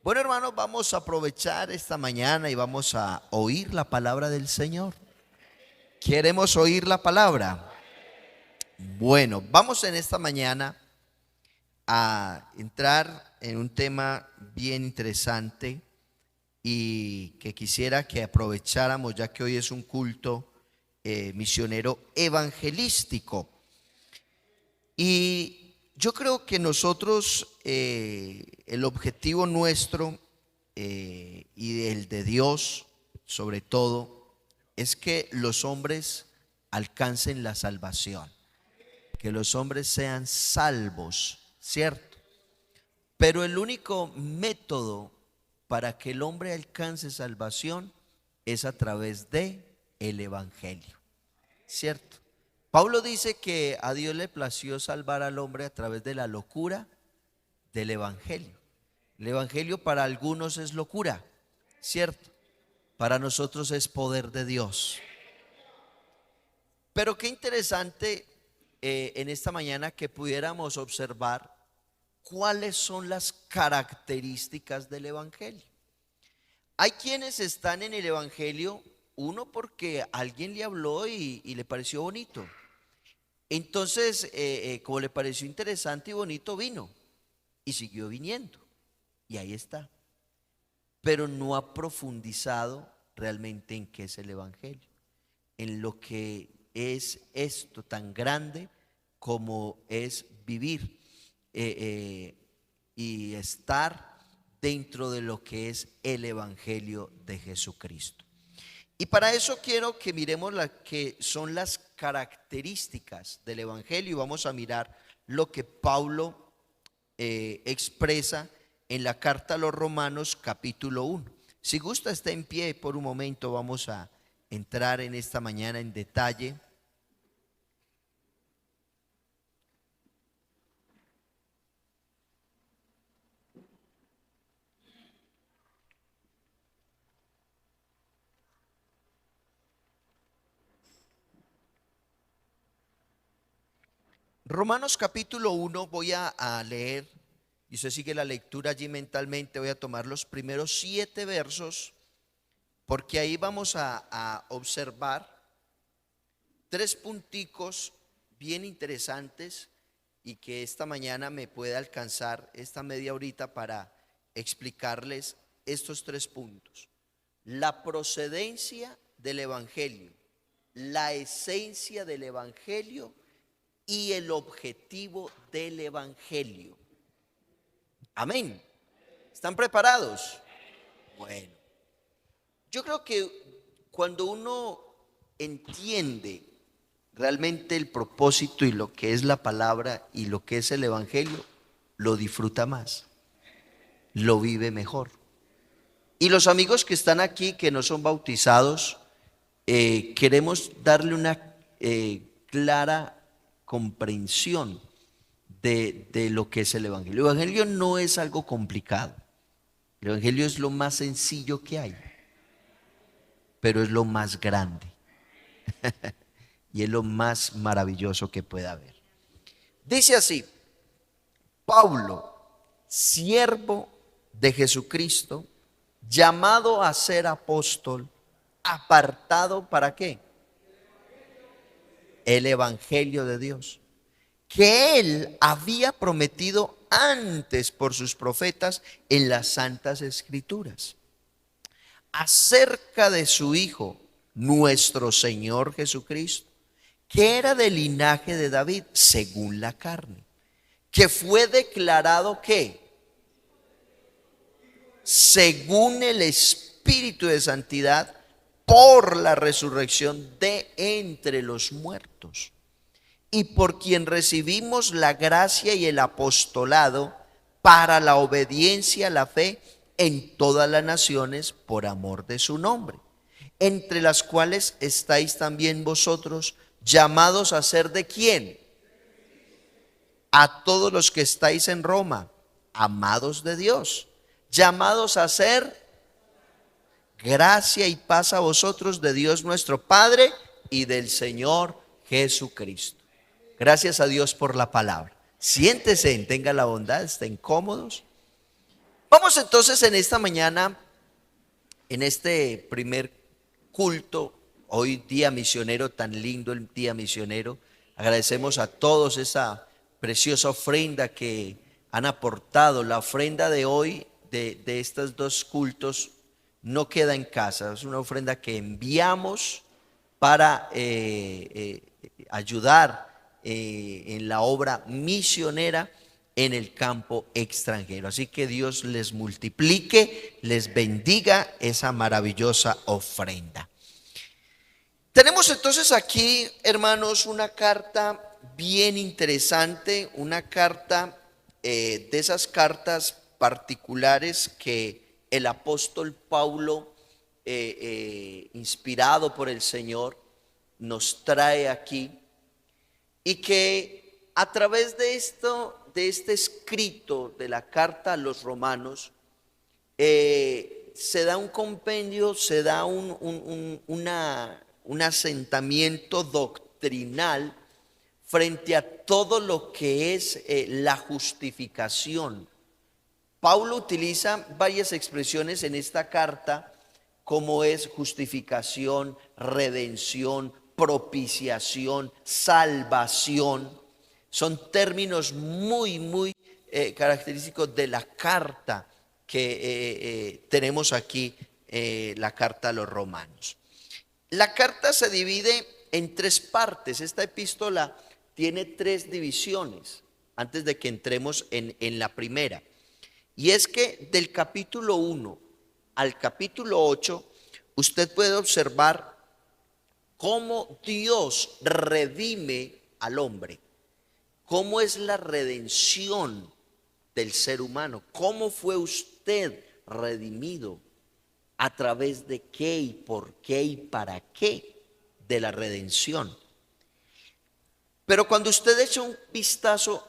Bueno, hermanos, vamos a aprovechar esta mañana y vamos a oír la palabra del Señor. ¿Queremos oír la palabra? Bueno, vamos en esta mañana a entrar en un tema bien interesante y que quisiera que aprovecháramos, ya que hoy es un culto misionero evangelístico. Y yo creo que nosotros, el objetivo nuestro y el de Dios, sobre todo, es que los hombres alcancen la salvación, que los hombres sean salvos, ¿cierto? Pero el único método para que el hombre alcance salvación es a través de el evangelio, ¿cierto? Pablo dice que a Dios le plació salvar al hombre a través de la locura del evangelio. El evangelio para algunos es locura, ¿cierto? Para nosotros es poder de Dios. Pero qué interesante en esta mañana que pudiéramos observar cuáles son las características del evangelio. Hay quienes están en el evangelio, uno porque alguien le habló y le pareció bonito. Entonces, como le pareció interesante y bonito, vino y siguió viniendo. Y ahí está. Pero no ha profundizado realmente en qué es el evangelio, en lo que es esto tan grande como es vivir y estar dentro de lo que es el evangelio de Jesucristo. Y para eso quiero que miremos las que son las características del evangelio y vamos a mirar lo que Pablo expresa en la carta a los Romanos capítulo 1. Si gusta, está en pie por un momento, vamos a entrar en esta mañana en detalle. Romanos capítulo 1, voy a leer, y usted sigue la lectura allí mentalmente, voy a tomar los primeros 7 versos, porque ahí vamos a observar 3 punticos bien interesantes y que esta mañana me puede alcanzar esta media horita para explicarles estos 3 puntos. La procedencia del evangelio, la esencia del evangelio y el objetivo del evangelio. Amén. ¿Están preparados? Bueno, yo creo que cuando uno entiende realmente el propósito y lo que es la palabra y lo que es el evangelio, lo disfruta más, lo vive mejor. Y los amigos que están aquí, que no son bautizados, queremos darle una clara comprensión de lo que es el evangelio. El evangelio no es algo complicado. El evangelio es lo más sencillo que hay, pero es lo más grande y es lo más maravilloso que pueda haber. Dice así: Pablo, siervo de Jesucristo, llamado a ser apóstol, apartado ¿para qué? El evangelio de Dios, que él había prometido antes por sus profetas en las santas escrituras, acerca de su Hijo, nuestro Señor Jesucristo, que era del linaje de David según la carne, que fue declarado ¿qué? Según el Espíritu de santidad, por la resurrección de entre los muertos, y por quien recibimos la gracia y el apostolado para la obediencia a la fe en todas las naciones por amor de su nombre, entre las cuales estáis también vosotros, llamados a ser ¿de quién? A todos los que estáis en Roma, amados de Dios, llamados a ser gracia y paz a vosotros de Dios nuestro Padre y del Señor Jesucristo. Gracias a Dios por la palabra. Siéntese, tenga la bondad, estén cómodos. Vamos entonces en esta mañana, en este primer culto, hoy día misionero, tan lindo el día misionero. Agradecemos a todos esa preciosa ofrenda que han aportado. La ofrenda de hoy, de estos dos cultos, no queda en casa. Es una ofrenda que enviamos para ayudar en la obra misionera en el campo extranjero. Así que Dios les multiplique, les bendiga esa maravillosa ofrenda. Tenemos entonces aquí, hermanos, una carta bien interesante, una carta de esas cartas particulares que el apóstol Pablo, inspirado por el Señor, nos trae aquí, y que a través de este escrito de la carta a los romanos, se da un compendio, se da un asentamiento doctrinal frente a todo lo que es la justificación. Pablo utiliza varias expresiones en esta carta, como es justificación, redención, propiciación, salvación. Son términos muy característicos de la carta que tenemos aquí, la carta a los romanos. La carta se divide en tres partes. Esta epístola tiene tres divisiones, antes de que entremos en la primera. Y es que del capítulo 1 al capítulo 8, usted puede observar cómo Dios redime al hombre, cómo es la redención del ser humano, cómo fue usted redimido, a través de qué y por qué y para qué de la redención. Pero cuando usted echa un vistazo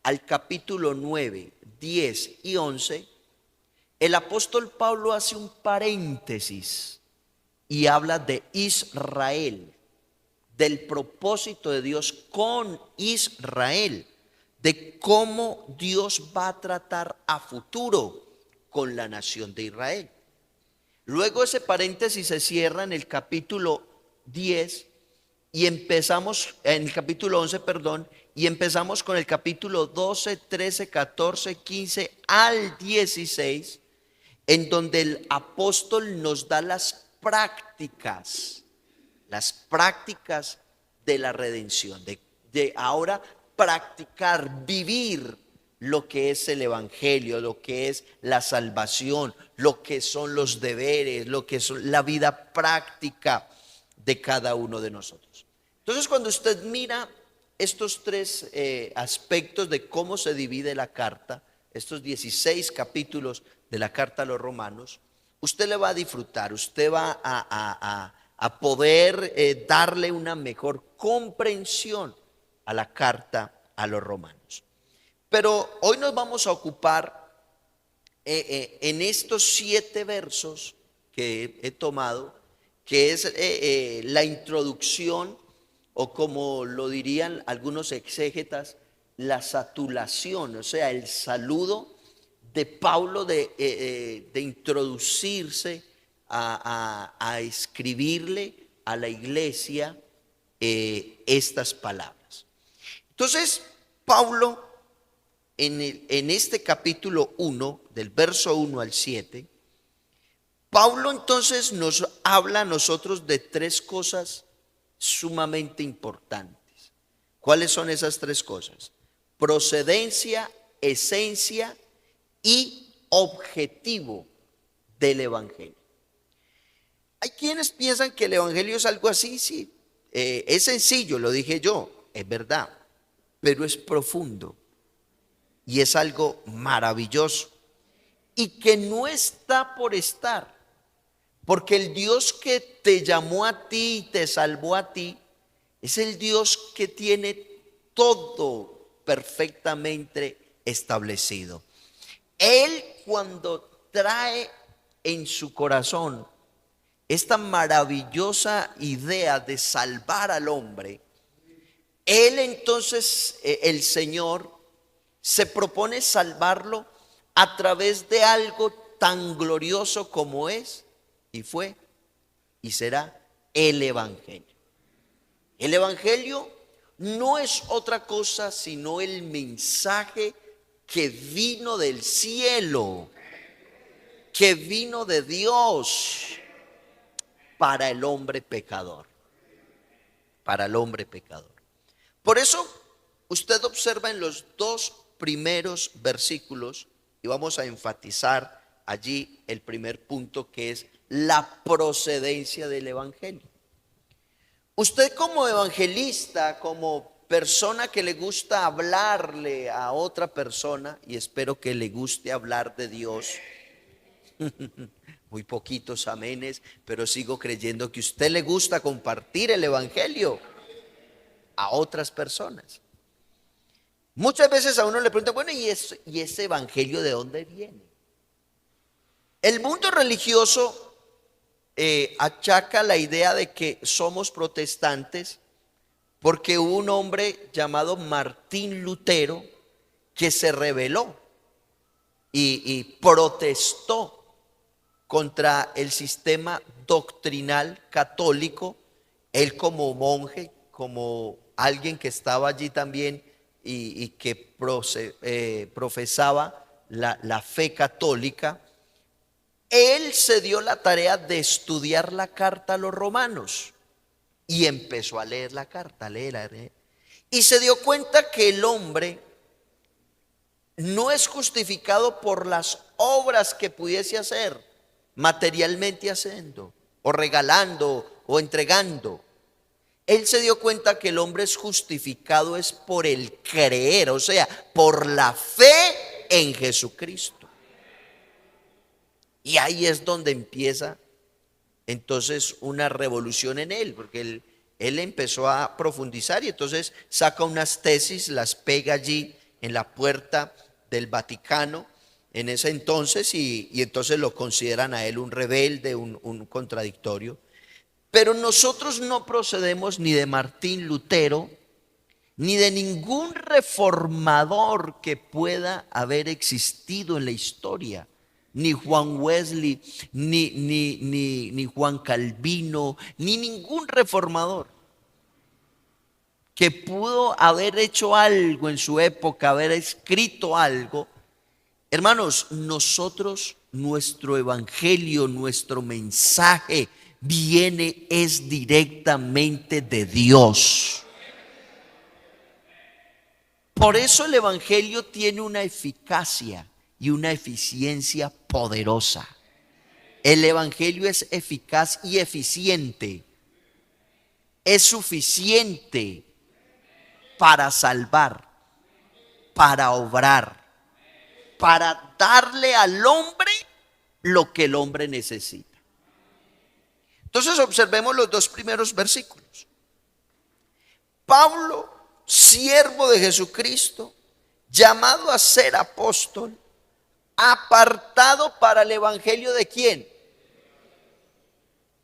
al capítulo 9, 10 y 11, el apóstol Pablo hace un paréntesis y habla de Israel, del propósito de Dios con Israel, de cómo Dios va a tratar a futuro con la nación de Israel. Luego ese paréntesis se cierra en el capítulo 10 y empezamos, en el capítulo 11, perdón, y empezamos con el capítulo 12, 13, 14, 15 al 16, en donde el apóstol nos da las prácticas de la redención, de ahora practicar, vivir lo que es el evangelio, lo que es la salvación, lo que son los deberes, lo que es la vida práctica de cada uno de nosotros. Entonces, cuando usted mira estos tres aspectos de cómo se divide la carta, estos 16 capítulos de la carta a los romanos, usted le va a disfrutar, usted va a poder darle una mejor comprensión a la carta a los romanos. Pero hoy nos vamos a ocupar en estos 7 versos que he tomado, que es la introducción, o como lo dirían algunos exégetas, la satulación, o sea, el saludo de Pablo de introducirse a escribirle a la iglesia estas palabras. Entonces, Pablo, en este capítulo 1, del verso 1 al 7, Pablo entonces nos habla a nosotros de tres cosas sumamente importantes. ¿Cuáles son esas tres cosas? Procedencia, esencia y objetivo del evangelio. Hay quienes piensan que el evangelio es algo así, sí, es sencillo, lo dije yo, es verdad, pero es profundo y es algo maravilloso y que no está por estar, porque el Dios que te llamó a ti y te salvó a ti es el Dios que tiene todo perfectamente establecido. Él, cuando trae en su corazón esta maravillosa idea de salvar al hombre, Él entonces, el Señor, se propone salvarlo a través de algo tan glorioso como es y fue y será el Evangelio. El Evangelio no es otra cosa sino el mensaje que vino del cielo, que vino de Dios para el hombre pecador, para el hombre pecador. Por eso usted observa en los dos primeros versículos, y vamos a enfatizar allí el primer punto, que es la procedencia del Evangelio. Usted como evangelista, como persona que le gusta hablarle a otra persona, y espero que le guste hablar de Dios, muy poquitos amenes, pero sigo creyendo que a usted le gusta compartir el Evangelio a otras personas. Muchas veces a uno le preguntan, bueno, ¿y ese Evangelio de dónde viene? El mundo religioso achaca la idea de que somos protestantes porque hubo un hombre llamado Martín Lutero que se rebeló y protestó contra el sistema doctrinal católico. Él como monje, como alguien que estaba allí también y que profesaba la fe católica, él se dio la tarea de estudiar la carta a los romanos y empezó a leer la carta, a leer. Y se dio cuenta que el hombre no es justificado por las obras que pudiese hacer, materialmente haciendo, o regalando, o entregando. Él se dio cuenta que el hombre es justificado es por el creer, o sea, por la fe en Jesucristo. Y ahí es donde empieza entonces una revolución en él, porque él empezó a profundizar y entonces saca unas tesis, las pega allí en la puerta del Vaticano en ese entonces y entonces lo consideran a él un rebelde, un contradictorio. Pero nosotros no procedemos ni de Martín Lutero, ni de ningún reformador que pueda haber existido en la historia. Ni Juan Wesley, ni Juan Calvino, ni ningún reformador que pudo haber hecho algo en su época, haber escrito algo. Hermanos, nosotros, nuestro evangelio, nuestro mensaje es directamente de Dios. Por eso el evangelio tiene una eficacia y una eficiencia poderosa. El evangelio es eficaz y eficiente. Es suficiente para salvar, para obrar, para darle al hombre lo que el hombre necesita. Entonces observemos los dos primeros versículos. Pablo, siervo de Jesucristo, llamado a ser apóstol, apartado para el evangelio ¿de quién?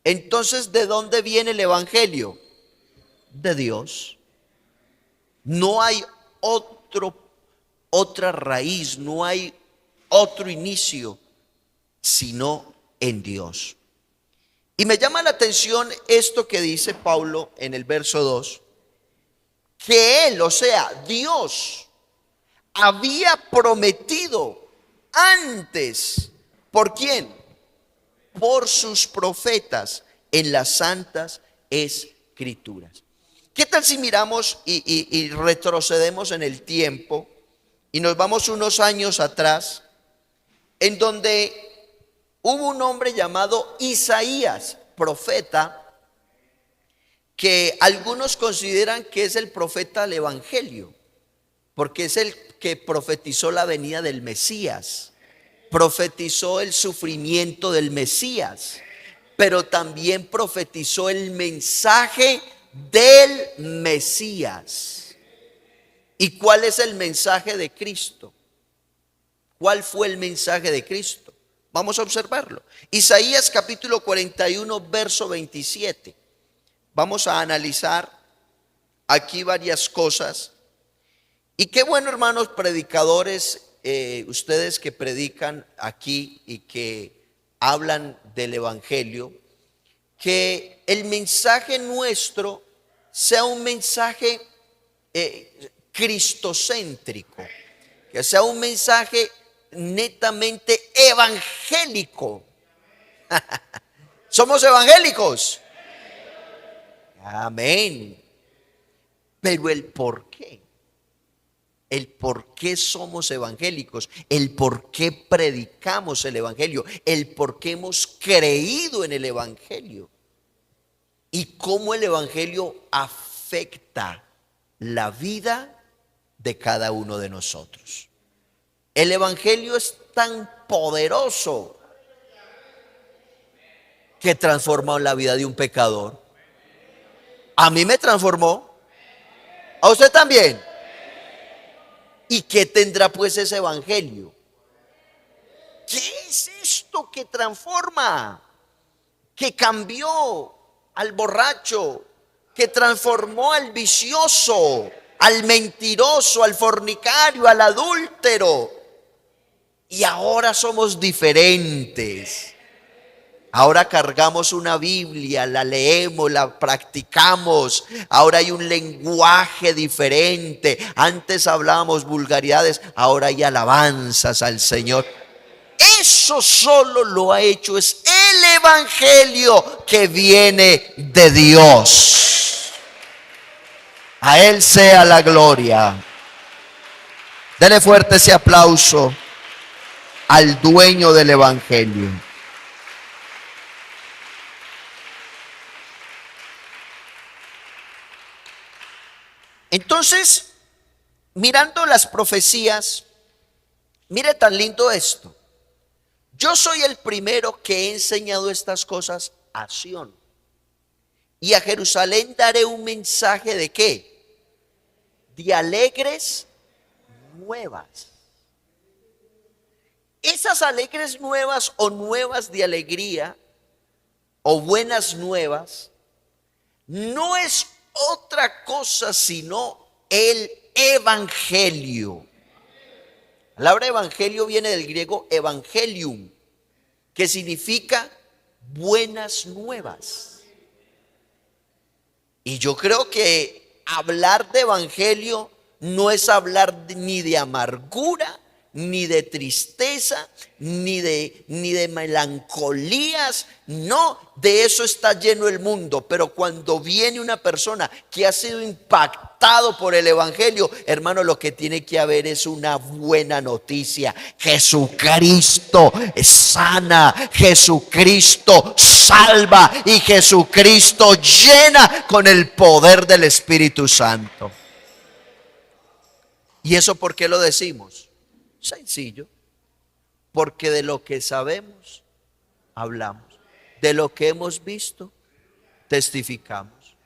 Entonces, ¿de dónde viene el evangelio? De Dios. No hay otra raíz, no hay otro inicio, sino en Dios. Y me llama la atención esto que dice Pablo en el verso 2, que él, o sea, Dios, había prometido antes, ¿por quién? Por sus profetas en las santas escrituras. ¿Qué tal si miramos y retrocedemos en el tiempo y nos vamos unos años atrás, en donde hubo un hombre llamado Isaías, profeta, que algunos consideran que es el profeta del evangelio, porque es el que profetizó la venida del Mesías, profetizó el sufrimiento del Mesías, pero también profetizó el mensaje del Mesías. ¿Y cuál es el mensaje de Cristo? ¿Cuál fue el mensaje de Cristo? Vamos a observarlo. Isaías capítulo 41, verso 27. Vamos a analizar aquí varias cosas. Y qué bueno, hermanos predicadores ustedes que predican aquí y que hablan del Evangelio, que el mensaje nuestro sea un mensaje cristocéntrico, que sea un mensaje netamente evangélico. ¿Somos evangélicos? Amén. Pero el por qué. El por qué somos evangélicos, el por qué predicamos el evangelio, el por qué hemos creído en el evangelio y cómo el evangelio afecta la vida de cada uno de nosotros. El evangelio es tan poderoso que transforma la vida de un pecador. A mí me transformó, a usted también. ¿Y qué tendrá pues ese evangelio? ¿Qué es esto que transforma? Que cambió al borracho, que transformó al vicioso, al mentiroso, al fornicario, al adúltero. Y ahora somos diferentes. Ahora cargamos una Biblia, la leemos, la practicamos. Ahora hay un lenguaje diferente. Antes hablábamos vulgaridades, ahora hay alabanzas al Señor. Eso solo lo ha hecho es el evangelio que viene de Dios. A Él sea la gloria. Dele fuerte ese aplauso al dueño del evangelio. Entonces, mirando las profecías, mire tan lindo esto. Yo soy el primero que he enseñado estas cosas a Sión. Y a Jerusalén daré un mensaje de ¿qué? De alegres nuevas. Esas alegres nuevas o nuevas de alegría o buenas nuevas no es otra cosa sino el evangelio. La palabra evangelio viene del griego evangelium, que significa buenas nuevas. Y yo creo que hablar de evangelio no es hablar ni de amargura, ni de tristeza, ni de melancolías. No, de eso está lleno el mundo. Pero cuando viene una persona que ha sido impactado por el evangelio, hermano, lo que tiene que haber es una buena noticia. Jesucristo sana, Jesucristo salva y Jesucristo llena con el poder del Espíritu Santo. ¿Y eso por qué lo decimos? Sencillo, porque de lo que sabemos, hablamos. De lo que hemos visto, testificamos.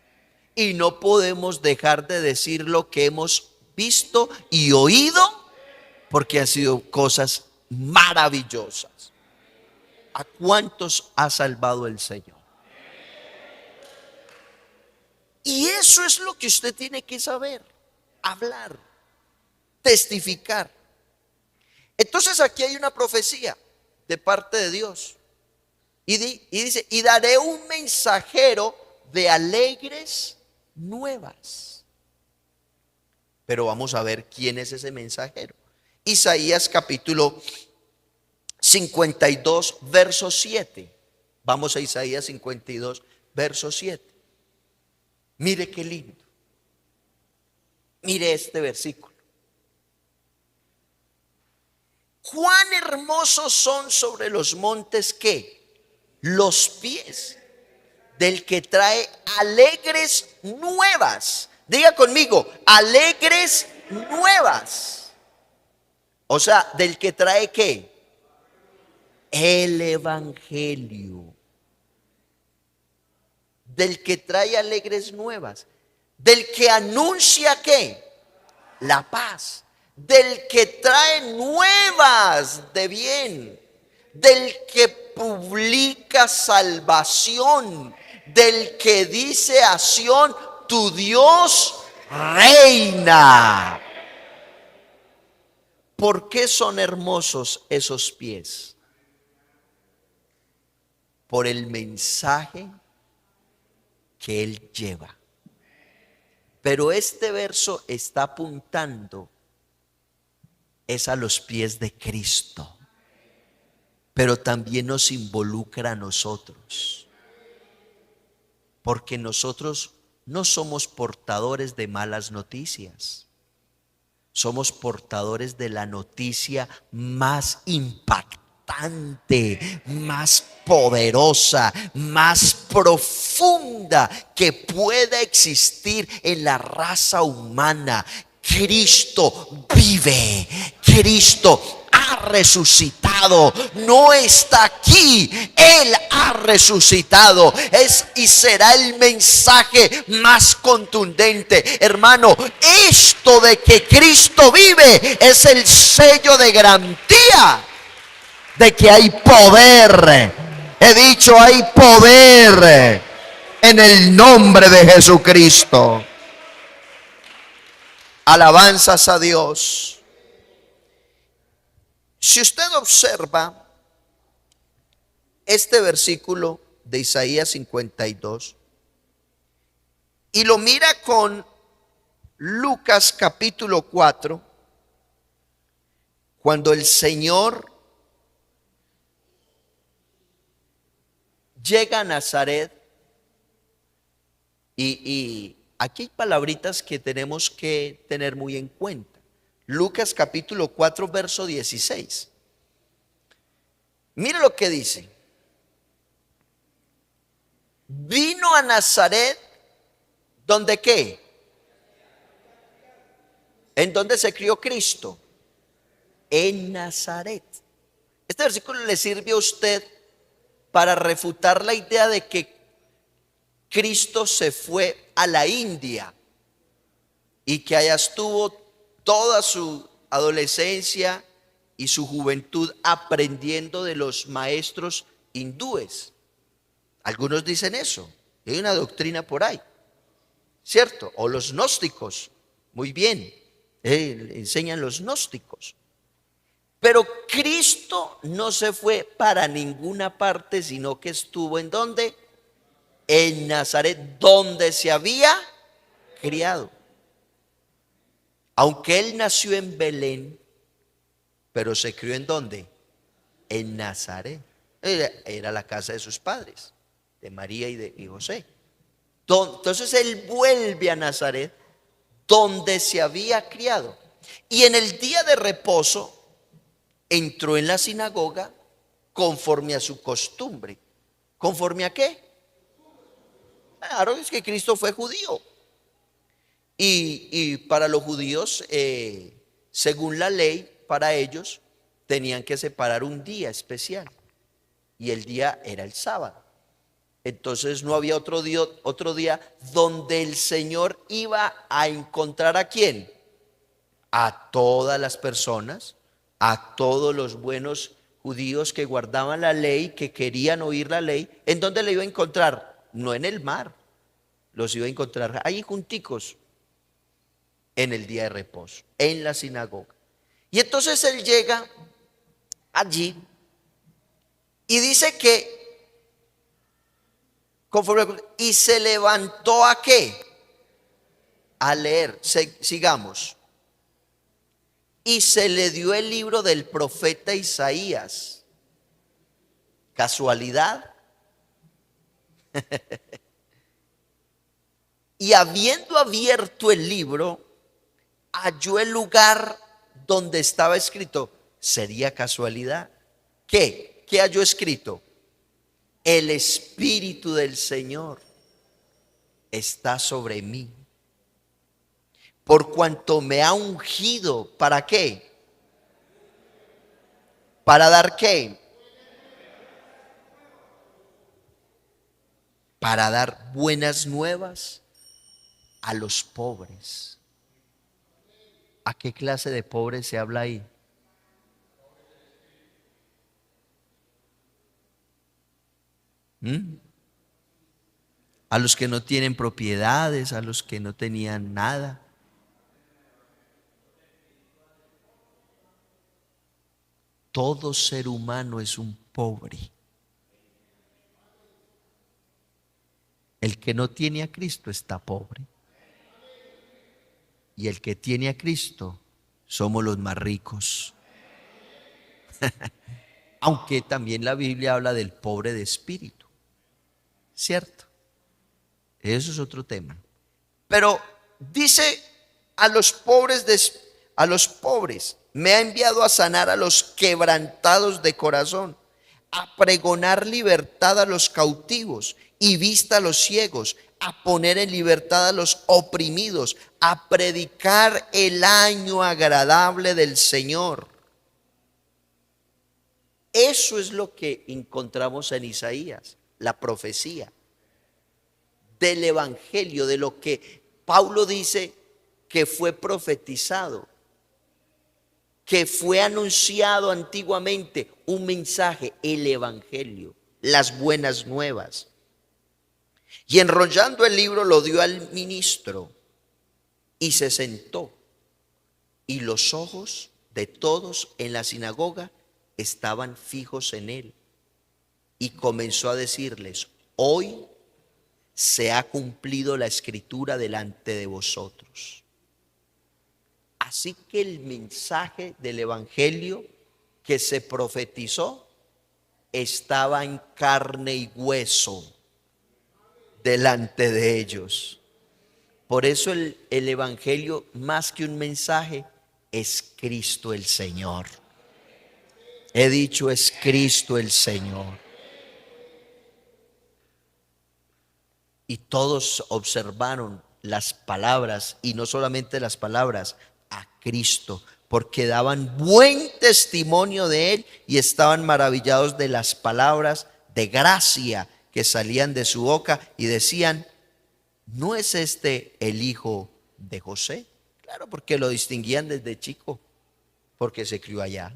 Y no podemos dejar de decir lo que hemos visto y oído, porque han sido cosas maravillosas. ¿A cuántos ha salvado el Señor? Y eso es lo que usted tiene que saber, hablar, testificar. Entonces aquí hay una profecía de parte de Dios. Y dice, y daré un mensajero de alegres nuevas. Pero vamos a ver quién es ese mensajero. Isaías capítulo 52, verso 7. Vamos a Isaías 52, verso 7. Mire qué lindo. Mire este versículo. Cuán hermosos son sobre los montes ¿qué? Los pies del que trae alegres nuevas. Diga conmigo, alegres nuevas. O sea, del que trae ¿qué? El evangelio. Del que trae alegres nuevas. Del que anuncia ¿qué? La paz. Del que trae nuevas de bien, del que publica salvación, del que dice a Sión, tu Dios reina. ¿por qué son hermosos esos pies? Por el mensaje que Él lleva. Pero este verso está apuntando es a los pies de Cristo, pero también nos involucra a nosotros, porque nosotros no somos portadores de malas noticias, somos portadores de la noticia más impactante, más poderosa, más profunda que pueda existir en la raza humana. Cristo vive, Cristo ha resucitado, no está aquí, Él ha resucitado. Es y será el mensaje más contundente. Hermano, esto de que Cristo vive es el sello de garantía de que hay poder. He dicho, hay poder en el nombre de Jesucristo. Alabanzas a Dios. Si usted observa este versículo de Isaías 52 y lo mira con Lucas capítulo 4, cuando el Señor llega a Nazaret, y aquí hay palabritas que tenemos que tener muy en cuenta. Lucas capítulo 4, verso 16. Mire lo que dice. Vino a Nazaret, ¿donde qué? ¿En dónde se crió Cristo? En Nazaret. Este versículo le sirve a usted para refutar la idea de que Cristo se fue a la India y que allá estuvo toda su adolescencia y su juventud aprendiendo de los maestros hindúes. Algunos dicen eso. Hay una doctrina por ahí, ¿cierto? O los gnósticos. Muy bien, enseñan los gnósticos. Pero Cristo no se fue para ninguna parte, sino que estuvo ¿en dónde? En Nazaret, donde se había criado. Aunque Él nació en Belén, pero se crió ¿en dónde? En Nazaret. Era la casa de sus padres, de María y de José. Entonces Él vuelve a Nazaret, donde se había criado. Y en el día de reposo entró en la sinagoga conforme a su costumbre. ¿Conforme a qué? Claro, es que Cristo fue judío. Y para los judíos, según la ley, para ellos tenían que separar un día especial. Y el día era el sábado. Entonces no había otro día donde el Señor iba a encontrar ¿a quién? A todas las personas, a todos los buenos judíos que guardaban la ley, que querían oír la ley. ¿En dónde le iba a encontrar? No en el mar, los iba a encontrar ahí junticos en el día de reposo, en la sinagoga. Y entonces Él llega allí y dice que y se levantó ¿a qué? A leer. Sigamos. Y se le dio el libro del profeta Isaías. ¿Casualidad? Y habiendo abierto el libro, halló el lugar donde estaba escrito. ¿Sería casualidad? ¿Qué? ¿Qué halló escrito? El Espíritu del Señor está sobre mí, por cuanto me ha ungido. ¿Para qué? ¿Para dar qué? Para dar buenas nuevas a los pobres. ¿A qué clase de pobres se habla ahí? A los que no tienen propiedades, a los que no tenían nada. todo ser humano es un pobre. El que no tiene a Cristo está pobre. Y el que tiene a Cristo somos los más ricos. Aunque también la Biblia habla del pobre de espíritu, ¿cierto? Eso es otro tema. Pero dice a los pobres, me ha enviado a sanar a los quebrantados de corazón, a pregonar libertad a los cautivos y vista a los ciegos, a poner en libertad a los oprimidos, a predicar el año agradable del Señor. Eso es lo que encontramos en Isaías, la profecía del evangelio, de lo que Pablo dice que fue profetizado, que fue anunciado antiguamente, un mensaje, el evangelio, las buenas nuevas. Y enrollando el libro lo dio al ministro y se sentó, y los ojos de todos en la sinagoga estaban fijos en él, y comenzó a decirles: hoy se ha cumplido la escritura delante de vosotros. Así que el mensaje del evangelio que se profetizó estaba en carne y hueso delante de ellos. Por eso el evangelio, más que un mensaje, es Cristo el Señor. He dicho, es Cristo el Señor. Y todos observaron las palabras, y no solamente las palabras, a Cristo, porque daban buen testimonio de él y estaban maravillados de las palabras de gracia que salían de su boca, y decían: ¿no es este el hijo de José? Claro, porque lo distinguían desde chico, porque se crió allá.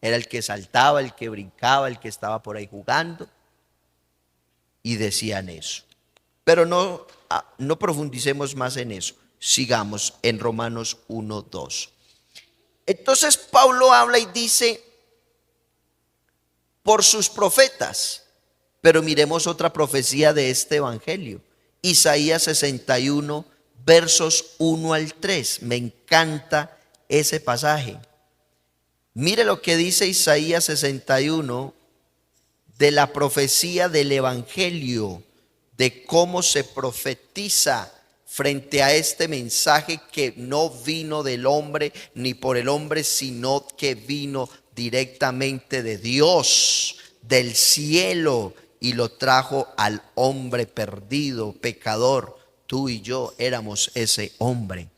Era el que saltaba, el que brincaba, el que estaba por ahí jugando, y decían eso. Pero no profundicemos más en eso. Sigamos en Romanos 1:2. Entonces Pablo habla y dice: por sus profetas. Pero miremos otra profecía de este evangelio. Isaías 61, versos 1 al 3. Me encanta ese pasaje. Mire lo que dice Isaías 61 de la profecía del evangelio, de cómo se profetiza frente a este mensaje que no vino del hombre ni por el hombre, sino que vino directamente de Dios, del cielo, y lo trajo al hombre perdido, pecador. Tú y yo éramos ese hombre.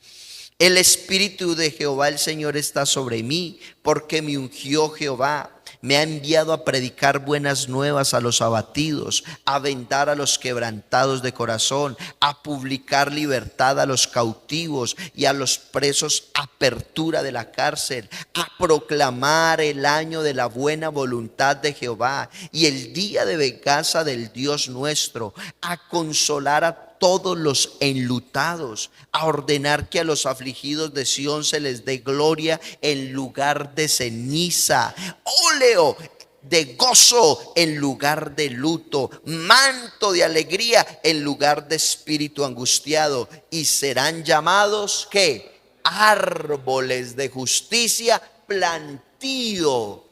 El Espíritu de Jehová el Señor está sobre mí, porque me ungió Jehová. Me ha enviado a predicar buenas nuevas a los abatidos, a vendar a los quebrantados de corazón, a publicar libertad a los cautivos y a los presos apertura de la cárcel, a proclamar el año de la buena voluntad de Jehová y el día de venganza del Dios nuestro, a consolar a todos los enlutados, a ordenar que a los afligidos de Sión se les dé gloria en lugar de ceniza, óleo de gozo en lugar de luto, manto de alegría en lugar de espíritu angustiado, y serán llamados ¿qué? Árboles de justicia, plantío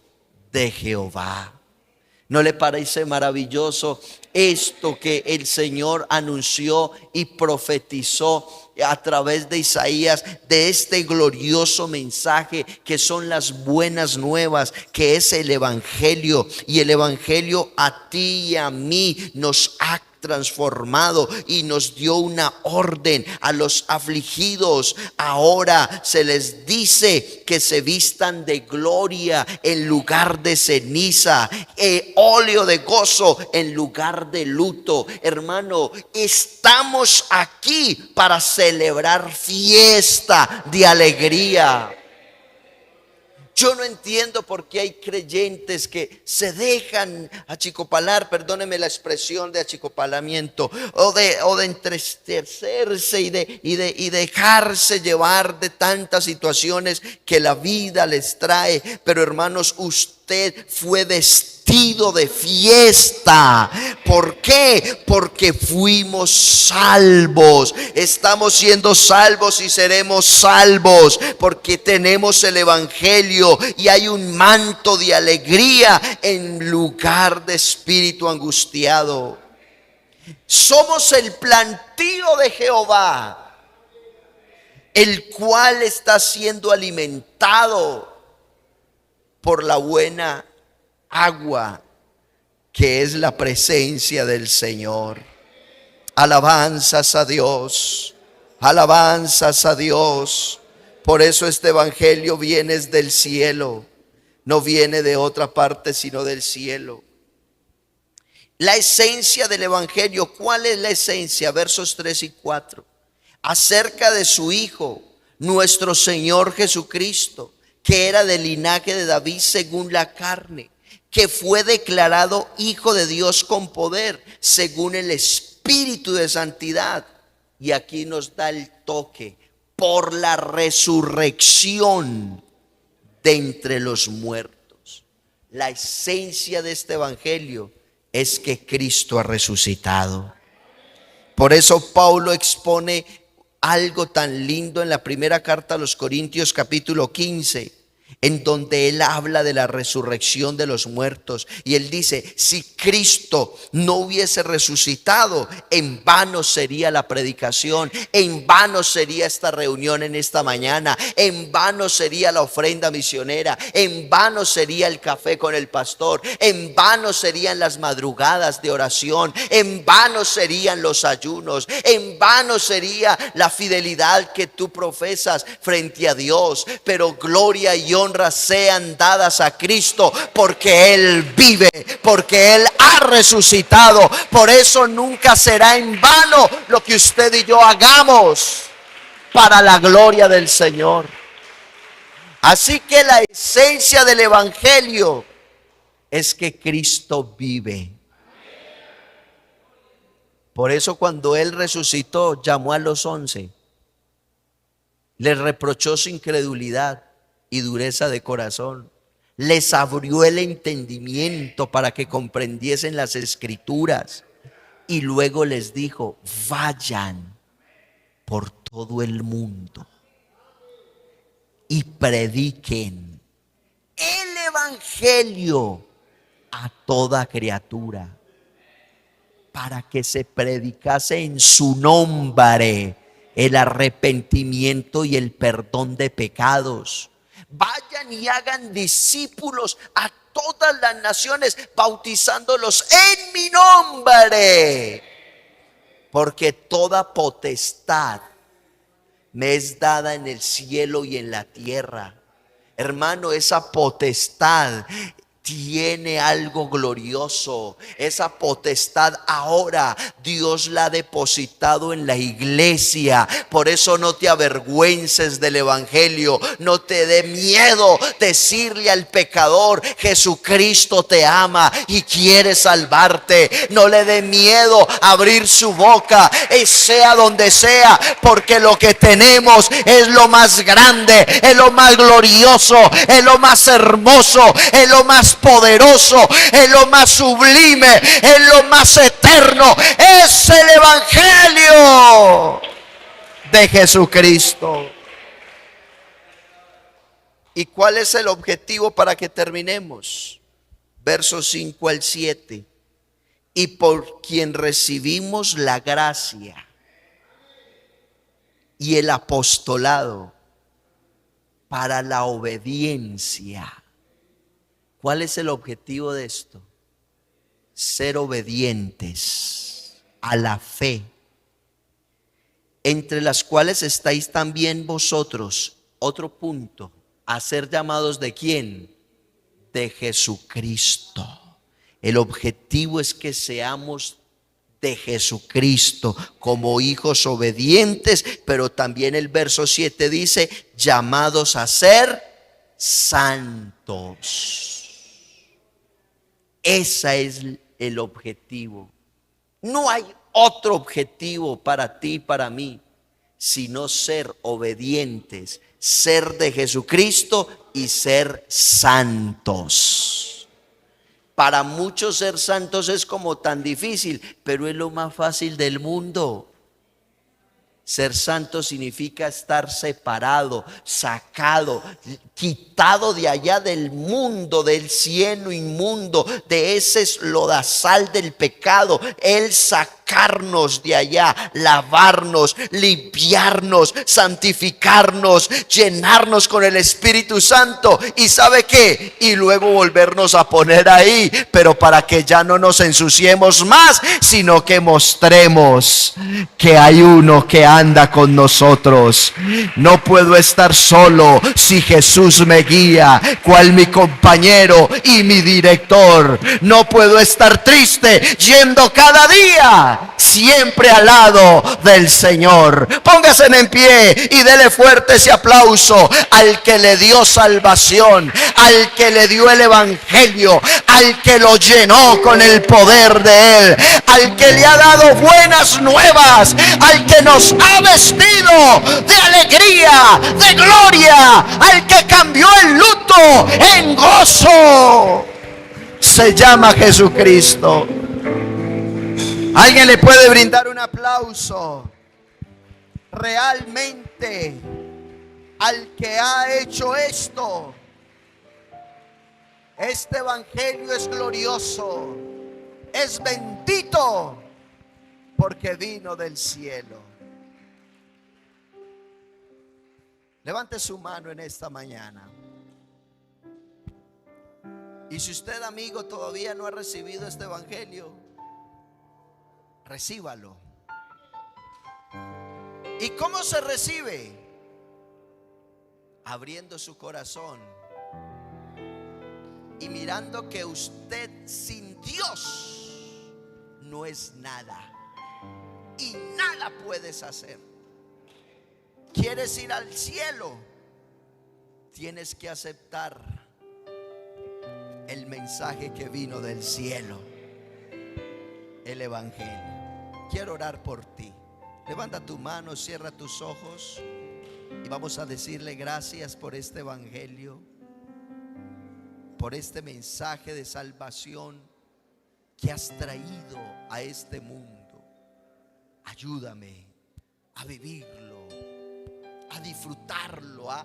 de Jehová. ¿No le parece maravilloso esto que el Señor anunció y profetizó a través de Isaías, de este glorioso mensaje que son las buenas nuevas, que es el evangelio? Y el evangelio a ti y a mí nos ha transformado y nos dio una orden a los afligidos. Ahora se les dice que se vistan de gloria en lugar de ceniza, óleo de gozo en lugar de luto. Hermano, estamos aquí para celebrar fiesta de alegría. Yo no entiendo por qué hay creyentes que se dejan achicopalar, perdóneme la expresión de achicopalamiento, o de entristecerse y dejarse llevar de tantas situaciones que la vida les trae. Pero hermanos, usted fue vestido de fiesta. ¿Por qué? Porque fuimos salvos. Estamos siendo salvos y seremos salvos porque tenemos el evangelio y hay un manto de alegría en lugar de espíritu angustiado. Somos el plantío de Jehová, el cual está siendo alimentado por la buena agua que es la presencia del Señor. Alabanzas a Dios, alabanzas a Dios. Por eso este evangelio viene del cielo, no viene de otra parte sino del cielo. La esencia del evangelio, ¿cuál es la esencia? Versos 3 y 4. Acerca de su Hijo, nuestro Señor Jesucristo, que era del linaje de David según la carne, que fue declarado Hijo de Dios con poder, según el Espíritu de santidad. Y aquí nos da el toque: por la resurrección de entre los muertos. La esencia de este evangelio es que Cristo ha resucitado. Por eso Pablo expone algo tan lindo en la primera carta a los Corintios capítulo 15, en donde él habla de la resurrección de los muertos. Y él dice: si Cristo no hubiese resucitado, en vano sería la predicación, en vano sería esta reunión en esta mañana, en vano sería la ofrenda misionera, en vano sería el café con el pastor, en vano serían las madrugadas de oración, en vano serían los ayunos, en vano sería la fidelidad que tú profesas frente a Dios. Pero gloria y honra sean dadas a Cristo, porque Él vive, porque Él ha resucitado. Por eso nunca será en vano lo que usted y yo hagamos para la gloria del Señor. Así que la esencia del evangelio es que Cristo vive. Por eso cuando Él resucitó, llamó a los 11, les reprochó su incredulidad y dureza de corazón, les abrió el entendimiento para que comprendiesen las escrituras, y luego les dijo: vayan por todo el mundo y prediquen el evangelio a toda criatura, para que se predicase en su nombre el arrepentimiento y el perdón de pecados. Vayan y hagan discípulos a todas las naciones, bautizándolos en mi nombre, porque toda potestad me es dada en el cielo y en la tierra. Hermano, esa potestad tiene algo glorioso. Esa potestad ahora Dios la ha depositado en la iglesia. Por eso no te avergüences del evangelio. No te dé miedo decirle al pecador: Jesucristo te ama y quiere salvarte. No le dé miedo abrir su boca, sea donde sea, porque lo que tenemos es lo más grande, es lo más glorioso, es lo más hermoso, es lo más poderoso, es lo más sublime, es lo más eterno. Es el evangelio de Jesucristo. ¿Y cuál es el objetivo para que terminemos? Versos 5 al 7. Y por quien recibimos la gracia y el apostolado para la obediencia. ¿Cuál es el objetivo de esto? Ser obedientes a la fe, entre las cuales estáis también vosotros. Otro punto: a ser llamados ¿de quién? De Jesucristo. El objetivo es que seamos de Jesucristo como hijos obedientes, pero también el verso 7 dice: llamados a ser santos. Ese es el objetivo. No hay otro objetivo para ti y para mí, sino ser obedientes, ser de Jesucristo y ser santos. Para muchos ser santos es como tan difícil, pero es lo más fácil del mundo. Ser santo significa estar separado, sacado, quitado de allá del mundo, del cielo inmundo, de ese lodazal del pecado. Él sacarnos de allá, lavarnos, limpiarnos, santificarnos, llenarnos con el Espíritu Santo. ¿Y sabe qué? Y luego volvernos a poner ahí, pero para que ya no nos ensuciemos más, sino que mostremos que hay uno que anda con nosotros. No puedo estar solo si Jesús me guía, cual mi compañero y mi director. No puedo estar triste yendo cada día, siempre al lado del Señor. Póngase en pie y dele fuerte ese aplauso al que le dio salvación, al que le dio el evangelio, al que lo llenó con el poder de Él, al que le ha dado buenas nuevas, al que nos ha vestido de alegría, de gloria, al que cambió el luto en gozo. Se llama Jesucristo. ¿Alguien le puede brindar un aplauso realmente al que ha hecho esto? Este evangelio es glorioso, es bendito, porque vino del cielo. Levante su mano en esta mañana. Y si usted, amigo, todavía no ha recibido este evangelio, recíbalo. ¿Y cómo se recibe? Abriendo su corazón y mirando que usted sin Dios no es nada y nada puedes hacer. ¿Quieres ir al cielo? Tienes que aceptar el mensaje que vino del cielo, el evangelio. Quiero orar por ti. Levanta tu mano, cierra tus ojos y vamos a decirle gracias por este evangelio, por este mensaje de salvación que has traído a este mundo. Ayúdame a vivirlo, a disfrutarlo, a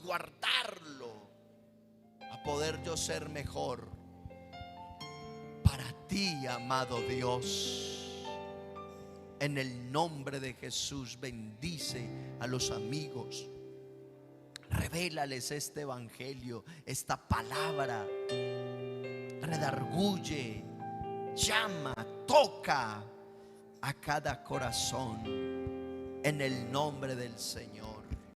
guardarlo, a poder yo ser mejor para ti, amado Dios. En el nombre de Jesús, bendice a los amigos. Revélales este evangelio, esta palabra. Redarguye, llama, toca a cada corazón en el nombre del Señor.